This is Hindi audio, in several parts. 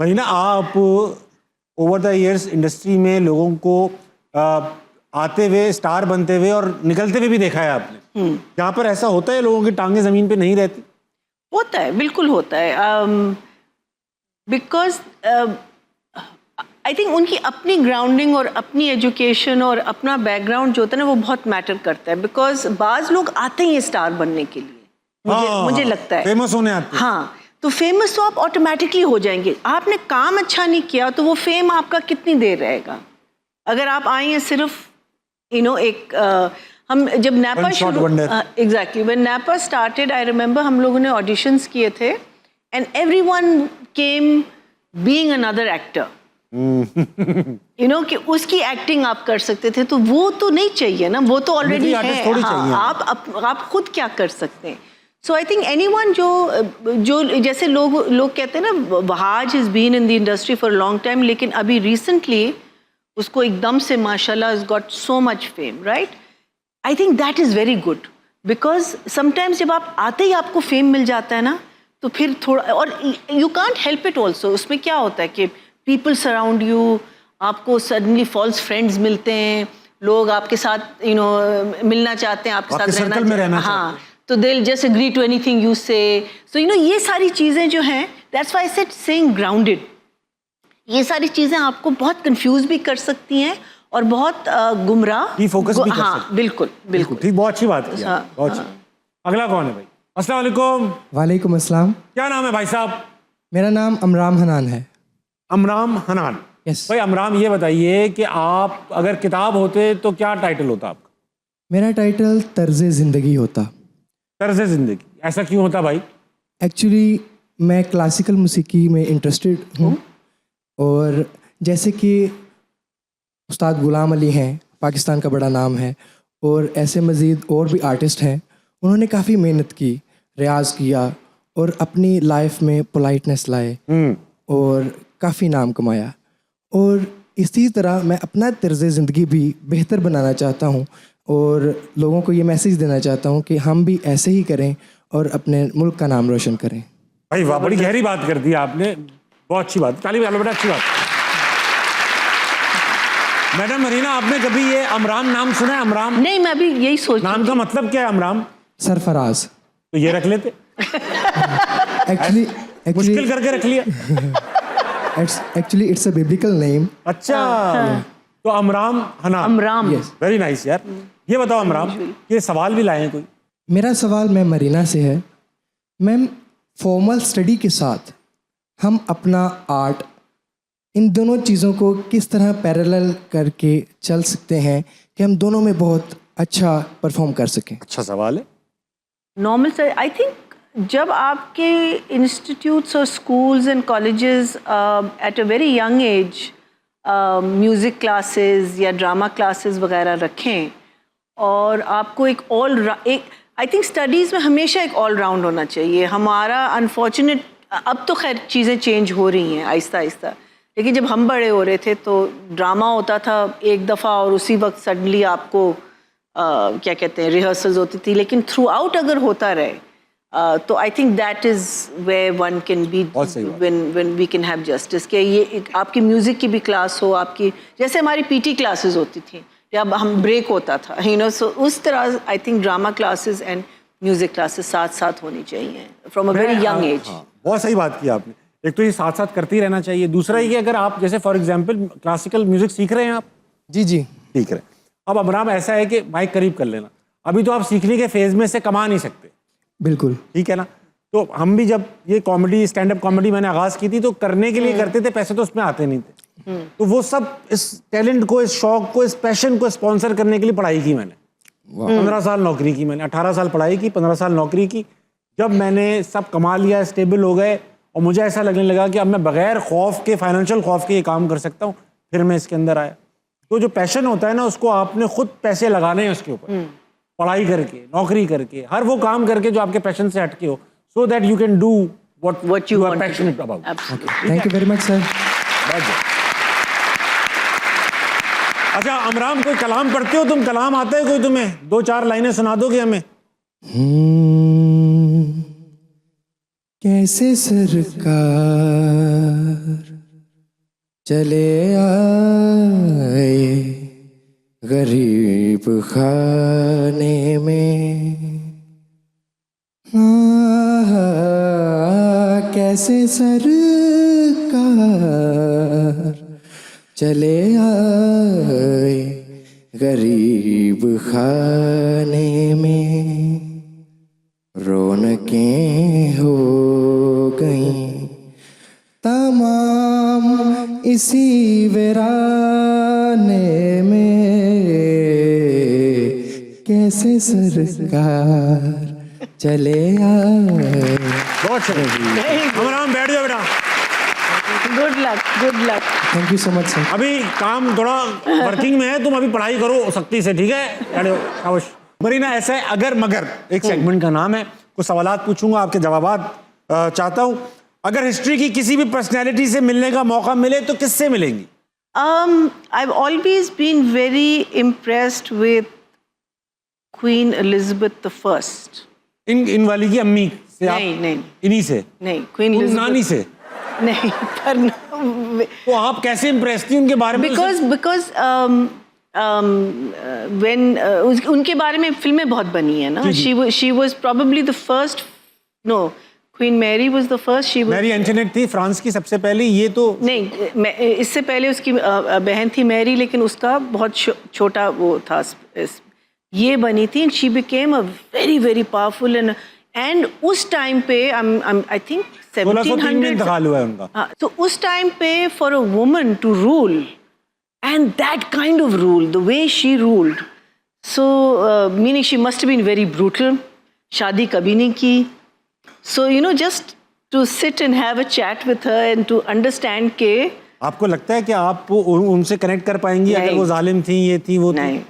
मरीना, आप ओवर द इयर्स इंडस्ट्री में लोगों को आते हुए, स्टार बनते हुए और निकलते हुए भी देखा है आपने। यहाँ पर ऐसा होता है, लोगों की टांगें जमीन पे नहीं रहती? होता है, बिल्कुल होता है। बिकॉज आई थिंक उनकी अपनी ग्राउंडिंग और अपनी एजुकेशन और अपना बैकग्राउंड जो होता है ना, वो बहुत मैटर करता है। बिकॉज बाज लोग आते ही स्टार बनने के लिए, मुझे लगता है फेमस होने आते हैं। हाँ, तो फेमस तो आप ऑटोमेटिकली हो जाएंगे। आपने काम अच्छा नहीं किया तो वो फेम आपका कितनी देर रहेगा। अगर आप आए हैं सिर्फ एक हम जब नैपा शुरू, exactly when NAPA started, I remember हम लोगों ने ऑडिशंस किए थे and everyone came being another actor. कि उसकी एक्टिंग आप कर सकते थे, तो वो तो नहीं चाहिए ना, वो तो ऑलरेडी है। हाँ, आप खुद क्या कर सकते हैं। सो आई थिंक एनीवन जो जैसे लोग कहते हैं ना, Wahaj has been in the industry for long time, लेकिन अभी रिसेंटली उसको एकदम से माशाल्लाह has got so much fame, right? I think that is very good, because sometimes जब आप आते ही आपको फेम मिल जाता है ना, तो फिर थोड़ा, और you can't help it also. उसमें क्या होता है कि पीपल सराउंड यू, आपको सडनली फॉल्स फ्रेंड्स मिलते हैं, लोग आपके साथ मिलना चाहते हैं, आपके साथ रहना हाँ, तो they will just agree to anything you say. So ये सारी चीज़ें जो हैं, that's why I said saying grounded, ये सारी चीज़ें आपको बहुत कंफ्यूज भी कर सकती हैं और बहुत गुमराह फोकस भी कर सकती। हाँ, बिल्कुल बिल्कुल ठीक, बहुत अच्छी बात है। अगला कौन है भाई? अस्सलाम वालेकुम। वालेकुम अस्सलाम। क्या नाम है भाई साहब? मेरा नाम अमराम हनान है। अमराम हनान। यस भाई अमराम, ये बताइए कि आप अगर किताब होते तो क्या टाइटल होता आपका? मेरा टाइटल तर्ज़े ज़िंदगी होता। तर्ज़े ज़िंदगी, ऐसा क्यों होता भाई? एक्चुअली मैं क्लासिकल मूसीकी में इंटरेस्टेड हूँ, और जैसे कि उस्ताद ग़ुलाम अली हैं, पाकिस्तान का बड़ा नाम है, और ऐसे मज़ीद और भी आर्टिस्ट हैं, उन्होंने काफ़ी मेहनत की, रियाज़ किया और अपनी लाइफ में पोलाइटनेस लाए और काफ़ी नाम कमाया। और इसी तरह मैं अपना तर्ज़ ज़िंदगी भी बेहतर बनाना चाहता हूँ और लोगों को ये मैसेज देना चाहता हूँ कि हम भी ऐसे ही करें और अपने मुल्क का नाम रोशन करें। भाई वाह, बड़ी गहरी बात कर दी आपने, बहुत अच्छी बात, ताली बजा लो बेटा, अच्छी बात। मैडम मरीना, आपने कभी ये अमराम नाम सुना है? अमराम नहीं, मैं भी यही सोच, नाम का मतलब क्या है अमराम? सरफराज। तो ये रख लेते। एक्चुअली मुश्किल करके रख लिया। Actually it's a biblical name. अच्छा, तो अमराम हनान। अमराम, यस, वेरी नाइस यार। ये बताओ अमराम, ये सवाल भी लाए हैं कोई? मेरा सवाल मैम मरीना से है। मैम, फॉर्मल स्टडी के साथ हम अपना आर्ट, इन दोनों चीज़ों को किस तरह पैरेलल करके चल सकते हैं कि हम दोनों में बहुत अच्छा परफॉर्म कर सकें? अच्छा सवाल है। नॉर्मल सर, आई थिंक जब आपके इंस्टीट्यूट्स और schools and colleges at a very young age music classes या ड्रामा क्लासेस वगैरह रखें, और आपको एक आई थिंक स्टडीज़ में हमेशा एक ऑल राउंड होना चाहिए। हमारा अनफॉर्चुनेट, अब तो खैर चीज़ें चेंज हो रही हैं आहिस्ता आहिस्ता, लेकिन जब हम बड़े हो रहे थे तो ड्रामा होता था एक दफ़ा और उसी वक्त सडनली आपको क्या कहते हैं, रिहर्सल्स होती थी। लेकिन थ्रू आउट अगर होता रहे तो I think that is where one can be, when we can have justice. कि ये आपकी म्यूज़िक की भी क्लास हो, आपकी जैसे हमारी पीटी क्लासेस होती थी या हम ब्रेक होता था, सो उस तरह I think drama classes and music classes साथ साथ होनी चाहिए from a very young age. बहुत सही बात की आपने। एक तो ये साथ साथ करते ही रहना चाहिए, दूसरा ये कि अगर आप जैसे फॉर एग्जांपल क्लासिकल म्यूजिक सीख रहे हैं आप। जी जी सीख रहे हैं। अब अमराम, ऐसा है कि माइक करीब कर लेना, अभी तो आप सीखने के फेज में से कमा नहीं सकते। बिल्कुल ठीक है ना? तो हम भी जब ये कॉमेडी, स्टैंड अप कॉमेडी मैंने आगाज की थी तो करने के लिए करते थे, पैसे तो उसमें आते नहीं थे। तो वो सब इस टैलेंट को, इस शौक को, इस पैशन को स्पॉन्सर करने के लिए पढ़ाई की मैंने। 15 साल नौकरी की मैंने, 18 साल पढ़ाई की, 15 साल नौकरी की। जब मैंने सब कमा लिया, स्टेबल हो गए और मुझे ऐसा लगने लगा कि अब मैं बगैर खौफ के, फाइनेंशियल खौफ के ये काम कर सकता हूँ, फिर मैं इसके अंदर आया। तो जो पैशन होता है ना, उसको आपने खुद पैसे लगाने हैं उसके ऊपर, पढ़ाई करके, नौकरी करके, हर वो काम करके जो आपके पैशन से हटके हो, so that you can do what you are passionate about. Thank you very much sir. अच्छा अमराम, कोई कलाम पढ़ते हो तुम? कलाम आता है कोई तुम्हें? 2-4 लाइनें सुना दोगे हमें? कैसे सरकार चले आए गरीब खाने में, कैसे सरकार चले आए गरीब खाने में, रौनकें हो गईं तमाम इसी वीराने में, कैसे सरकार चले आए। बहुत अच्छा अमराम, बैठ जाओ बेटा। Good luck, good luck. Thank you so much sir. अभी काम थोड़ा वर्किंग में है, तुम अभी पढ़ाई करो सख्ती से, ठीक है? बैठ जाओ, शाबाश। मरीना, ऐसा है अगर मगर एक सेगमेंट का नाम है, कुछ सवालात पूछूंगा, आपके जवाबात चाहता हूं। अगर हिस्ट्री की किसी भी पर्सनैलिटी से मिलने का मौका मिले तो किससे मिलेंगी? I've always been very impressed with Queen Elizabeth the First. इन वाली की अम्मी से? नहीं, नहीं। इन्हीं से? नहीं, Queen Elizabeth नानी से? नहीं, पर तो आप कैसे इम्प्रेस थी उनके बारे में? because when उनके बारे में फिल्में बहुत बनी है ना। she was probably the first, no, Queen Mary was the first. she was Mary Antoinette थी फ्रांस की सबसे पहले। ये तो नहीं, इससे पहले उसकी बहन थी मैरी, लेकिन उसका बहुत छोटा वो था। ये बनी थी, she became a very very powerful and उस टाइम पे आई थिंक 1700 में इंतकाल हुआ है उनका। हाँ, तो उस टाइम पे for a woman to rule and that kind of rule, the way she ruled, so meaning she must been very brutal. शादी कभी नहीं की। So, you know, just to sit and have a chat with her and to understand के आपको लगता है कि आप उनसे कनेक्ट कर पाएंगी अगर वो जालिम थी, ये थी, वो नहीं। थी?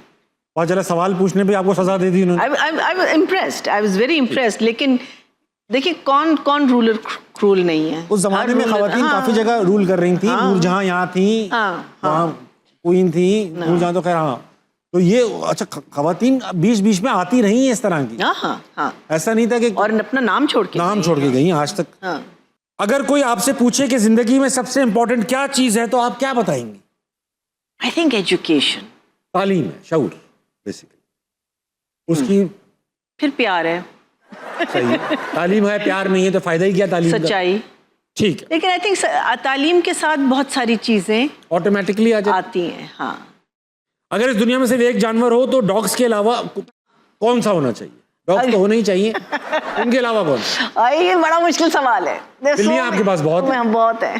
बहुत ज़्यादा सवाल पूछने पे आपको सजा दे दी उन्होंने। I was impressed. I was very impressed. लेकिन देखिए कौन रूलर क्रूल नहीं है। उस जमाने में खवातीन काफी जगह रूल कर रही थी। नूरजहां यहाँ थी, वहाँ क्वीन थी, नूरजहां तो खैर हाँ। तो ये अच्छा, खवातीन बीच बीच में आती रही हैं इस तरह की? हाँ। ऐसा नहीं था कि और अपना नाम छोड़ के गई आज तक। अगर कोई आपसे पूछे कि जिंदगी में सबसे इम्पोर्टेंट क्या चीज है तो आप क्या बताएंगे? आई थिंक एजुकेशन, तालीम है, शऊर बेसिकली उसकी। फिर प्यार है। सही है। तालीम है, प्यार नहीं है तो फायदा ही क्या तालीम का? सच्चाई। ठीक है, लेकिन आई थिंक तालीम के साथ बहुत सारी चीजें ऑटोमेटिकली आती हैं। हाँ। अगर इस दुनिया में सिर्फ एक जानवर हो तो डॉग्स के अलावा कौन सा होना चाहिए? डॉग्स तो होने ही चाहिए, उनके अलावा कौन? ये बड़ा मुश्किल सवाल है। बिल्लियां आपके पास बहुत है? बहुत है।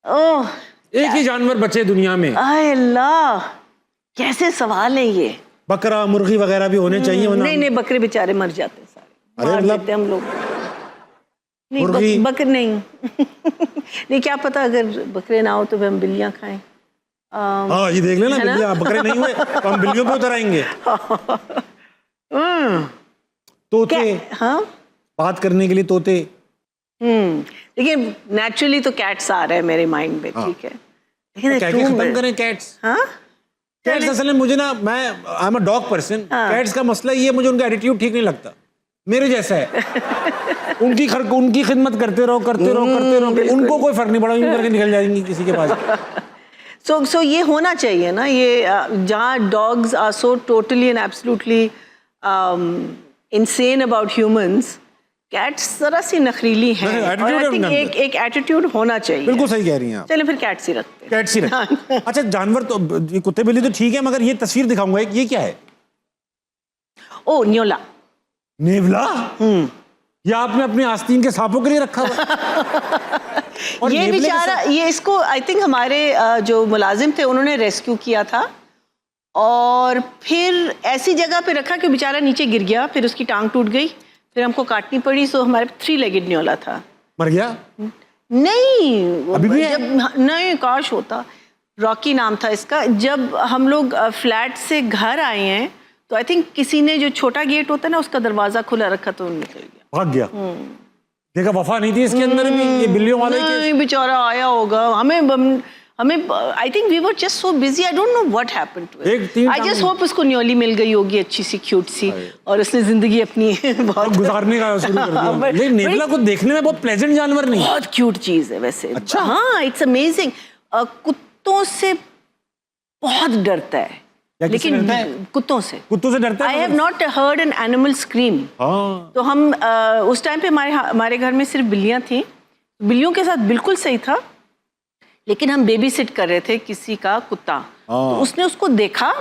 ओह, एक ही जानवर बचे दुनिया में। अल्लाह, कैसे सवाल है ये। बकरा, मुर्गी वगैरह भी होने चाहिए? नहीं, बकरे बेचारे मर जाते हैं सारे। अरे मतलब हम लोग नहीं, बकरे नहीं। नहीं, क्या पता अगर बकरे ना हो तो हम बिल्लियां खाएं। हाँ, ये देख लेना, बिल्लियां, बकरे नहीं हुए तो हम बिल्लियों पे उतर आएंगे। तोते, हाँ, बात करने के लिए तोते। लेकिन नेचुरली तो कैट्स आ रहे हैं मेरे माइंड में। ठीक है, लेकिन क्या खत्म करें कैट्स? हाँ, कैट्स असल में मुझे ना, मैं I am a dog person. Cats का मसला ये, मुझे उनका एटीट्यूड ठीक नहीं लगता, मेरे जैसा है। उनकी खिदमत करते रहो। उनको कोई फर्क नहीं पड़ा, यूं करके निकल जाएंगी किसी के पास। So ये होना चाहिए ना, ये जहाँ dogs are so totally and absolutely insane about humans, cats जरा सी नखरीली हैं। और आई थिंक एक एटीट्यूड होना चाहिए। बिल्कुल सही कह रही हैं आप। चलिए फिर कैट्स ही रखते हैं। कैट्स ही रखते। अच्छा, जानवर तो ये कुत्ते बिल्ली तो ठीक है, मगर ये तस्वीर दिखाऊंगा, ये क्या है? ओ, न्योला। नेवला? ये आपने अपने आस्तीन के सांपों के लिए रखा हुआ? और ये बेचारा, ये इसको आई थिंक हमारे जो मुलाजिम थे उन्होंने रेस्क्यू किया था और फिर ऐसी जगह पे रखा कि बेचारा नीचे गिर गया, फिर उसकी टांग टूट गई, फिर हमको काटनी पड़ी। सो हमारे 3 लेगेड न्योला था। मर गया? नहीं, अभी भी जब नहीं, काश होता। रॉकी नाम था इसका। जब हम लोग फ्लैट से घर आए हैं तो आई थिंक किसी ने जो छोटा गेट होता है ना, उसका दरवाजा खुला रखा तो निकल गया, भाग गया। देखा, वफा नहीं थी इसके अंदर भी, ये बिल्लियों वाले के। नहीं, बेचारा आया होगा। हमें हमें I think we were just so busy, I don't know what happened to एक इट। तीन आई जस्ट होप उसको न्योली मिल गई होगी अच्छी सी क्यूट सी, और उसने जिंदगी अपनी बहुत गुजारने का शुरू कर दिया। लेकिन नेवला को देखने में बहुत प्लेजेंट जानवर नहीं है। बहुत क्यूट चीज है वैसे। अच्छा। हाँ, इट्स अमेजिंग। कुत्तों से बहुत डरता है, या किससे लेकिन डरता है? कुत्तों से। कुत्तों से डरता है? I have not heard an animal scream. हाँ। तो हम उस टाइम पे हमारे घर में सिर्फ बिल्लियां थी, बिल्लियों के साथ बिल्कुल सही था, लेकिन हम बेबी सिट कर रहे थे किसी का कुत्ता, तो उसने उसको देखा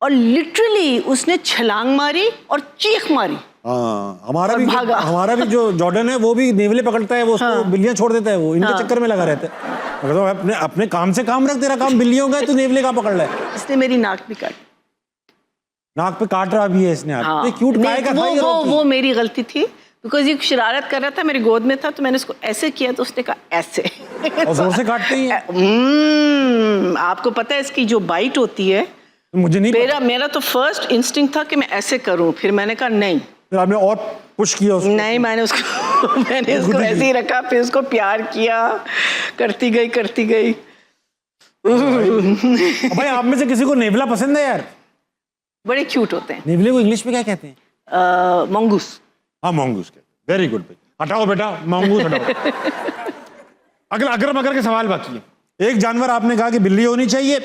और लिटरली उसने छलांग मारी और चीख मारी। हाँ, और भागा। हमारा भी जो जॉर्डन है वो भी नेवले पकड़ता है, वो उसको बिल्लियां छोड़ देता है, वो इनके चक्कर में लगा रहता है। मैं कहता हूँ अपने अपने काम से काम रख, तेरा काम बिल्लियों का है, तू नेवले का पकड़ रहा है। इसने मेरी नाक भी काटी। नाक पे काट रहा भी है इसने। हाँ, आप क्यूट काय का था ये रॉकी? वो मेरी गलती थी, बिकॉज ये शरारत कर रहा था, मेरी गोद में था, तो मैंने उसको ऐसे किया तो उसने कहा ऐसे। और जोर से काटते ही है। आपको पता है इसकी जो बाइट होती है, मुझे नहीं पता। मेरा तो फर्स्ट इंस्टिंक्ट था कि मैं ऐसे करूं, फिर मैंने कहा नहीं, फिर आपने और पुश किया उसको? नहीं, मैंने उसको ऐसे ही रखा, फिर उसको प्यार किया, करती गई। भाई आप में से किसी को नेवला पसंद है यार? बड़े क्यूट होते हैं। नेवले को इंग्लिश में क्या कहते हैं? मंगूस। हाँ, मंगूस कहते। वेरी गुड भाई, हटाओ बेटा मंगूस हटाओ। अगला अगर मगर के सवाल बाकी है। एक जानवर आपने कहा कि बिल्ली होनी चाहिए,